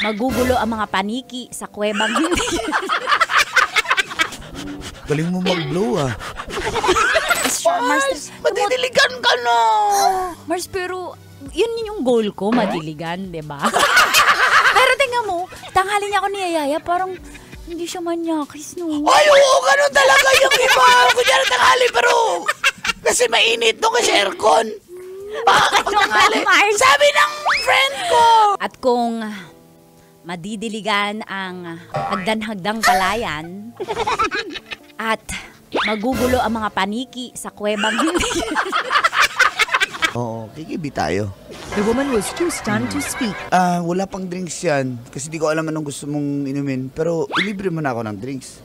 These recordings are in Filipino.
magugulo ang mga paniki sa kuwebang hindi. Galing mo mag-blow ah. Mars, madidiligan ka na. Mars, pero yun yung goal ko, madiligan, di ba? Pero tingnan mo, tanghali niya ako ni Yaya, parang hindi siya manyakis, no? Ay, oo, ganun talaga yung iba. Kunyari tanghali, pero kasi mainit no, kasi aircon. Mars. Sabi ng friend ko. At kung madidiligan ang hagdan-hagdang palayan at magugulo ang mga paniki sa kuwebang hindi. Oo, kikibi tayo. The woman was too stunned to speak. Wala pang drinks yan. Kasi di ko alam anong gusto mong inumin. Pero ilibre mo na ako ng drinks.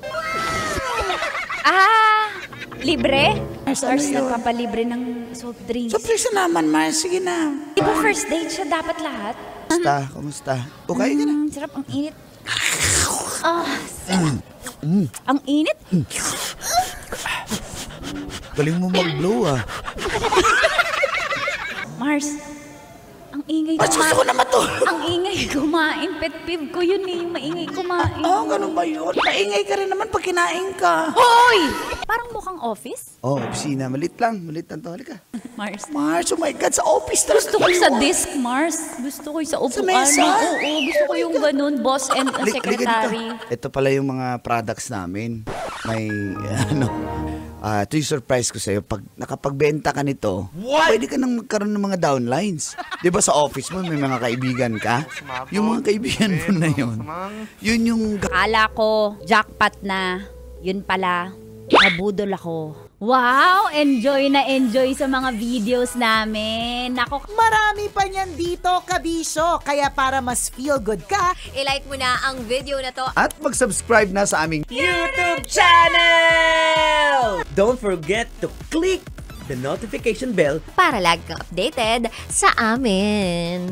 Libre? Mars, Mars, ano yun? nagpapalibre ng soft drinks. So, please naman, Mars. Sige na. Di ba first date siya dapat lahat? Kumusta? Okay ka na? Sarap, ang init. Ang init? Galing mo mag-blow ah. Mars, ang ingay Mars, gusto ko na matulog. Ang ingay kumain. Pet peeve ko yun eh, yung maingay kumain. Ganun ba yun? Maingay ka rin naman pag kinain ka. Hoy! Parang mukhang office. Opisina. Malit lang to. Halika. Mars, Mars, oh my God, sa office talaga. gusto ko sa desk, Mars. Gusto ko sa upuan. mesa? Oo, gusto ko yung ganun, boss and secretary. Ito pala yung mga products namin. May, ito yung surprise ko sa'yo. Pag nakapagbenta ka nito, pwede ka nang magkaroon ng mga downlines. Di ba sa office mo, may mga kaibigan ka? Yung mga kaibigan mo na yun, yun yung... Akala ko, jackpot na. Yun pala, nabudol ako. Wow! Enjoy na enjoy sa mga videos namin. Nako, Marami pa niyan dito, kabisyo. Kaya para mas feel good ka, I-like mo na ang video na to. At mag-subscribe na sa aming YouTube channel! Don't forget to click the notification bell Para lagi kang updated sa amin.